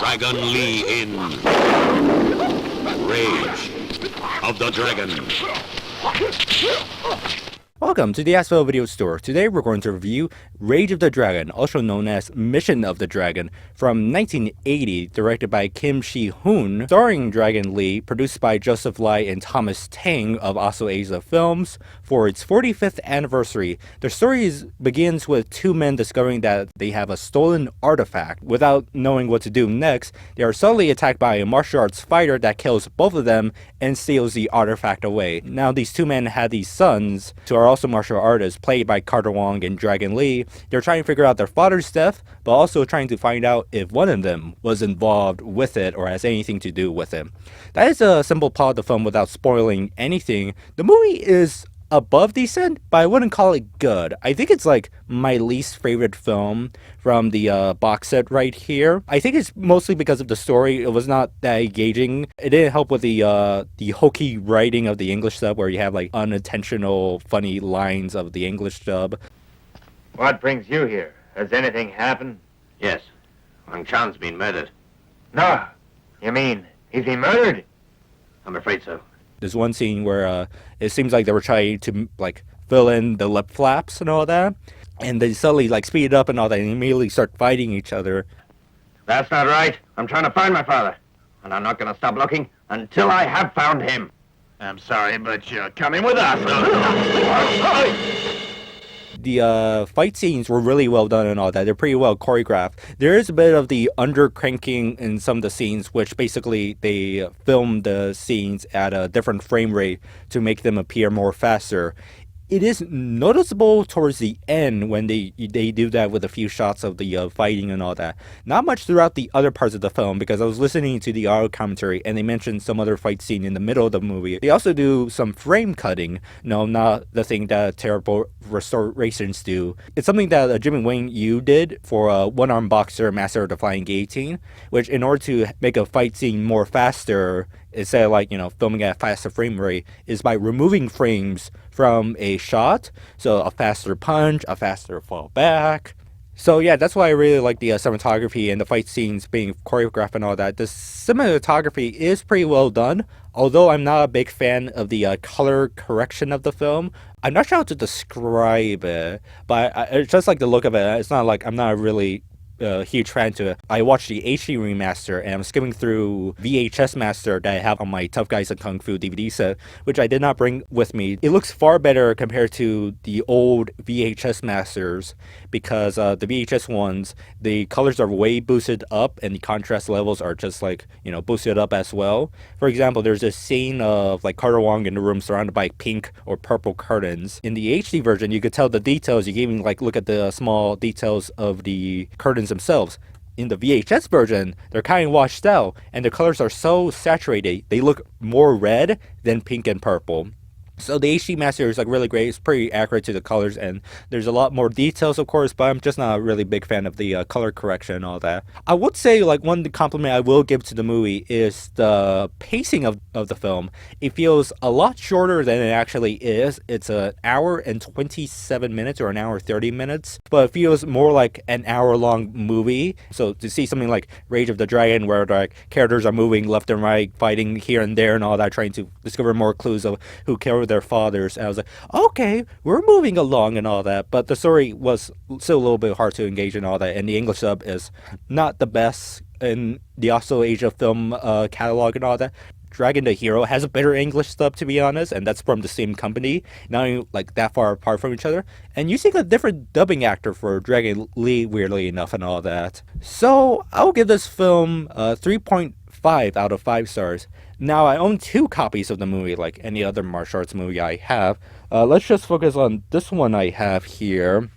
Dragon Lee in Rage of the Dragon. Welcome to the ACEVEDO video store. Today we're going to review Rage of the Dragon, also known as Mission of the Dragon, from 1980, directed by Kim Shi-hyeon, starring Dragon Lee, produced by Joseph Lai and Thomas Tang of Asso films. For its 45th anniversary, the story begins with two men discovering that they have a stolen artifact. Without knowing what to do next, they are suddenly attacked by a martial arts fighter that kills both of them and steals the artifact away. Now these two men had these sons, who are also martial artists, played by Carter Wong and Dragon Lee. They're trying to figure out their father's death, but also trying to find out if one of them was involved with it or has anything to do with it. That is a simple plot of the film without spoiling anything. The movie is above decent, but I wouldn't call it good. I think it's like my least favorite film from the box set right here. I think it's mostly because of the story. It was not that engaging. It didn't help with the hokey writing of the English dub, where you have like unintentional funny lines of the English dub. What brings you here? Has anything happened? Yes, Wang Chan's been murdered. No. You mean, is he murdered? I'm afraid so. There's one scene where it seems like they were trying to like fill in the lip flaps and all that, and they suddenly like speed it up and all that, and immediately start fighting each other. That's not right. I'm trying to find my father, and I'm not going to stop looking until I have found him. I'm sorry, but you're coming with us. The fight scenes were really well done and all that. They're pretty well choreographed. There is a bit of the under-cranking in some of the scenes, which basically they filmed the scenes at a different frame rate to make them appear more faster. It is noticeable towards the end when they do that with a few shots of the fighting and all that. Not much throughout the other parts of the film, because I was listening to the audio commentary and they mentioned some other fight scene in the middle of the movie. They also do some frame cutting. No, not the thing that terrible restorations do. It's something that Jimmy Wang Yu did for One-Armed Boxer Master of the Flying Guillotine, which in order to make a fight scene more faster, instead of like, filming at a faster frame rate, is by removing frames from a shot. So a faster punch, a faster fall back. So yeah, that's why I really like the cinematography and the fight scenes being choreographed and all that. The cinematography is pretty well done, although I'm not a big fan of the color correction of the film. I'm not sure how to describe it, but it's just like the look of it. It's not like I'm not really huge fan to it. I watched the HD remaster and I'm skimming through VHS master that I have on my Tough Guys and Kung Fu DVD set, which I did not bring with me. It looks far better compared to the old VHS masters, because the VHS ones, the colors are way boosted up and the contrast levels are just like, boosted up as well. For example, there's this scene of like Carter Wong in the room surrounded by pink or purple curtains. In the HD version, you could tell the details. You can even like look at the small details of the curtains themselves. In the VHS version, they're kind of washed out and the colors are so saturated, they look more red than pink and purple. So the HD master is like really great. It's pretty accurate to the colors, and there's a lot more details, of course, but I'm just not a really big fan of the color correction and all that. I would say like one compliment I will give to the movie is the pacing of the film. It feels a lot shorter than it actually is. It's an hour and 27 minutes or an hour 30 minutes, but it feels more like an hour-long movie. So to see something like Rage of the Dragon, where like characters are moving left and right, fighting here and there and all that, trying to discover more clues of who killed their fathers, and I was like, okay, we're moving along and all that, but the story was still a little bit hard to engage in all that, and the English dub is not the best in the Asso Asia film catalog and all that. Dragon the Hero has a better English dub, to be honest, and that's from the same company, not even like that far apart from each other. And using a different dubbing actor for Dragon Lee, weirdly enough, and all that. So I'll give this film 3.5 out of 5 stars. Now, I own 2 copies of the movie, like any other martial arts movie I have. Let's just focus on this one I have here.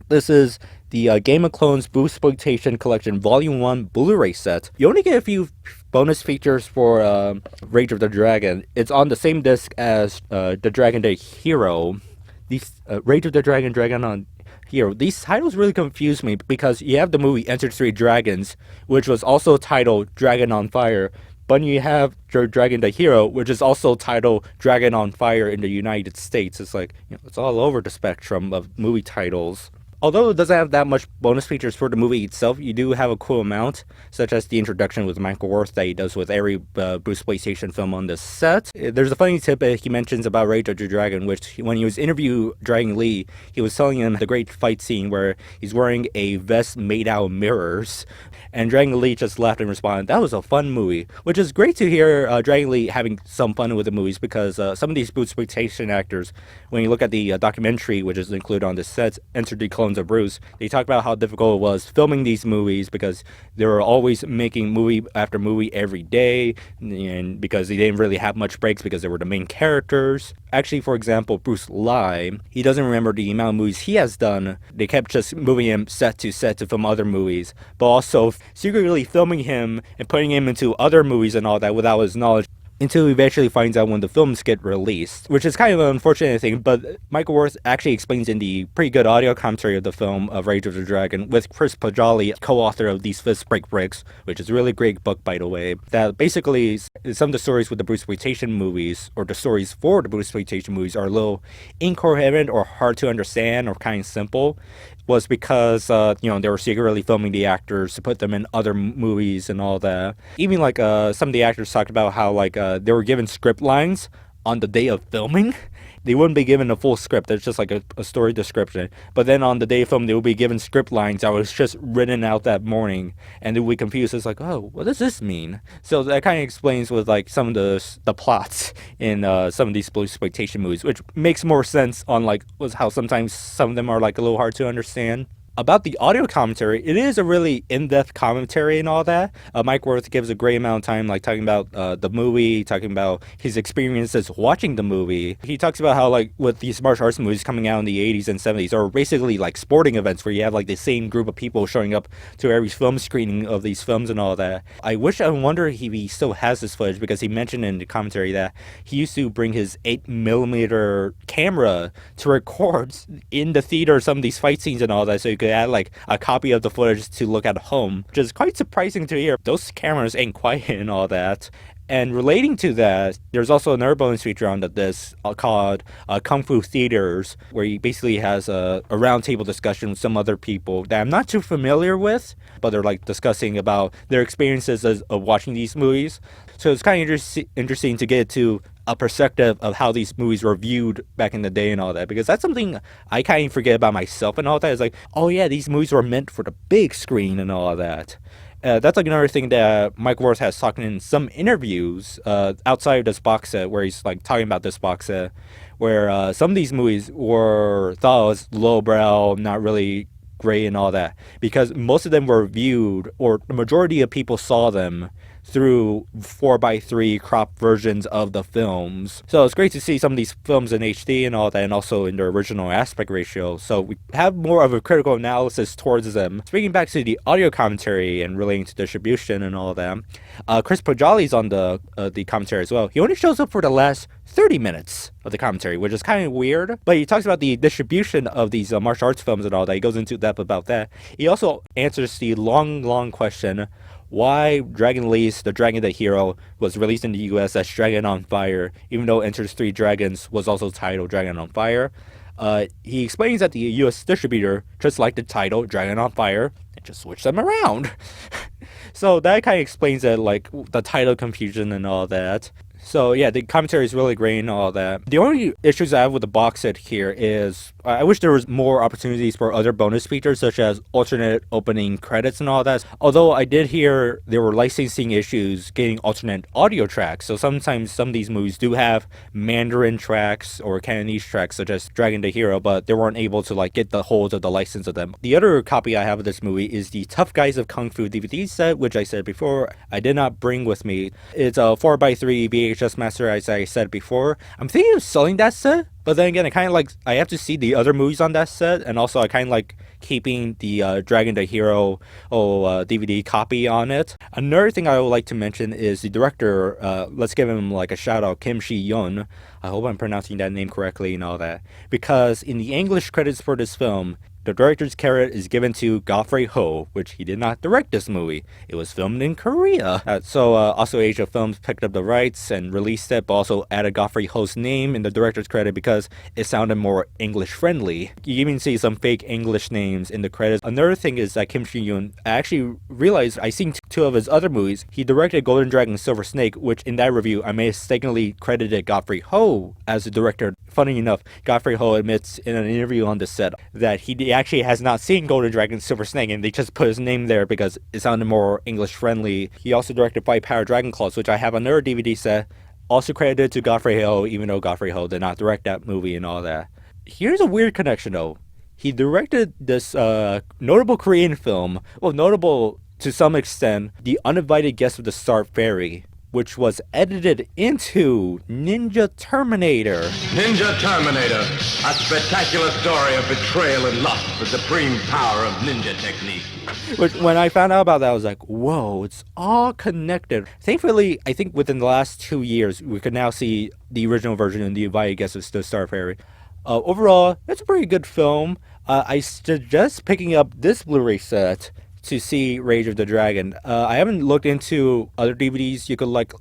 This is the Game of Clones Boosploitation Collection Volume 1 Blu-ray set. You only get a few bonus features for Rage of the Dragon. It's on the same disc as the Dragon the Hero. These Rage of the Dragon, Dragon on Hero. These titles really confuse me, because you have the movie Enter Three Dragons, which was also titled Dragon on Fire. But you have Dragon the Hero, which is also titled Dragon on Fire in the United States. It's like, it's all over the spectrum of movie titles. Although it doesn't have that much bonus features for the movie itself, you do have a cool amount, such as the introduction with Michael Worth that he does with every Bruce PlayStation film on the set. There's a funny tidbit he mentions about Rage of the Dragon, which when he was interviewing Dragon Lee, he was telling him the great fight scene where he's wearing a vest made out of mirrors. And Dragon Lee just laughed and responded, "That was a fun movie," which is great to hear Dragon Lee having some fun with the movies, because some of these Bruceploitation actors, when you look at the documentary, which is included on the set, Enter the Clones of Bruce, they talk about how difficult it was filming these movies because they were always making movie after movie every day, and because they didn't really have much breaks because they were the main characters. Actually, for example, Bruce Lee, he doesn't remember the amount of movies he has done. They kept just moving him set to film other movies, but also secretly filming him and putting him into other movies and all that without his knowledge, until he eventually finds out when the films get released, which is kind of an unfortunate thing. But Michael Worth actually explains in the pretty good audio commentary of the film of Rage of the Dragon, with Chris Pajali, co-author of These Fists Break Bricks, which is a really great book, by the way, that basically some of the stories with the Bruceploitation movies, or the stories for the Bruceploitation movies, are a little incoherent or hard to understand or kind of simple, was because, they were secretly filming the actors to put them in other movies and all that. Even, some of the actors talked about how, they were given script lines on the day of filming. They wouldn't be given a full script. It's just like a story description. But then on the day of film, they would be given script lines that was just written out that morning. And they would be confused. It's like, oh, what does this mean? So that kind of explains with some of the plots in some of these exploitation movies, which makes more sense on was how sometimes some of them are a little hard to understand. About the audio commentary, it is a really in-depth commentary and all that. Mike Worth gives a great amount of time, talking about the movie, talking about his experiences watching the movie. He talks about how, with these martial arts movies coming out in the 80s and 70s, are basically sporting events where you have the same group of people showing up to every film screening of these films and all that. I wonder if he still has this footage, because he mentioned in the commentary that he used to bring his 8mm camera to record in the theater some of these fight scenes and all that, so you could add a copy of the footage to look at home, which is quite surprising to hear. Those cameras ain't quiet and all that. And relating to that, there's also another bonus feature on this called Kung Fu Theaters, where he basically has a roundtable discussion with some other people that I'm not too familiar with, but they're discussing about their experiences of watching these movies. So it's kind of interesting to get to a perspective of how these movies were viewed back in the day and all that, because that's something I kind of forget about myself and all that. It's oh yeah, these movies were meant for the big screen and all that. That's another thing that Mike Worth has talked in some interviews outside of this box set, where he's talking about this box set, where some of these movies were thought was lowbrow, not really great and all that, because most of them were viewed, or the majority of people saw them through 4:3 crop versions of the films. So it's great to see some of these films in HD and all that, and also in their original aspect ratio. So we have more of a critical analysis towards them. Speaking back to the audio commentary and relating to distribution and all that, Chris Pajali's on the commentary as well. He only shows up for the last 30 minutes of the commentary, which is kind of weird, but he talks about the distribution of these martial arts films and all that. He goes into depth about that. He also answers the long question, why Dragon Lee's The Dragon the Hero was released in the US as Dragon on Fire, even though Enters Three Dragons was also titled Dragon on Fire. He explains that the US distributor just liked the title Dragon on Fire and just switched them around. So that kind of explains it, the title confusion and all that. So yeah, the commentary is really great and all that. The only issues I have with the box set here is I wish there was more opportunities for other bonus features, such as alternate opening credits and all that. Although I did hear there were licensing issues getting alternate audio tracks. So sometimes some of these movies do have Mandarin tracks or Cantonese tracks, such as Dragon the Hero, but they weren't able to get the hold of the license of them. The other copy I have of this movie is the Tough Guys of Kung Fu DVD set, which I said before I did not bring with me. It's a 4:3 VHS master, as I said before. I'm thinking of selling that set, but then again, I have to see the other movies on that set, and also I kind of keeping the Dragon the Hero DVD copy on it. Another thing I would like to mention is the director. Let's give him a shout out, Kim Shi-hyeon. I hope I'm pronouncing that name correctly and all that, because in the English credits for this film, The director's credit is given to Godfrey Ho, which he did not direct this movie. It was filmed in Korea. So also Asia Films picked up the rights and released it, but also added Godfrey Ho's name in the director's credit because it sounded more English friendly. You even see some fake English names in the credits. Another thing is that Kim Shi-hyeon, I actually realized I seen two of his other movies. He directed Golden Dragon Silver Snake, which in that review I mistakenly credited Godfrey Ho as the director. Funny enough, Godfrey Ho admits in an interview on the set that he actually has not seen Golden Dragon Silver Snake, and they just put his name there because it sounded more English friendly. He also directed Fight Power Dragon Claws, which I have another DVD set, also credited to Godfrey Ho, even though Godfrey Ho did not direct that movie and all that. Here's a weird connection though. He directed this notable Korean film, well, notable to some extent, The Uninvited Guest of the Star Ferry, which was edited into Ninja Terminator. Ninja Terminator, a spectacular story of betrayal and loss, the supreme power of ninja technique. Which, when I found out about that, I was like, whoa, it's all connected. Thankfully, I think within the last 2 years, we could now see the original version and The Uninvited Guest of the Star Ferry. Overall, it's a pretty good film. I suggest picking up this Blu-ray set to see Rage of the Dragon. I haven't looked into other DVDs you could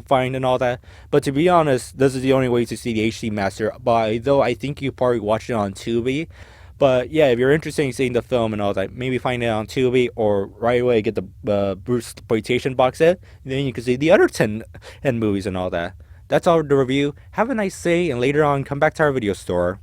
find and all that, but to be honest, this is the only way to see the HD master. Though I think you probably watch it on Tubi. But yeah, if you're interested in seeing the film and all that, maybe find it on Tubi or right away get the Bruce Exploitation box set. And then you can see the other 10 movies and all that. That's all the review. Have a nice day, and later on come back to our video store.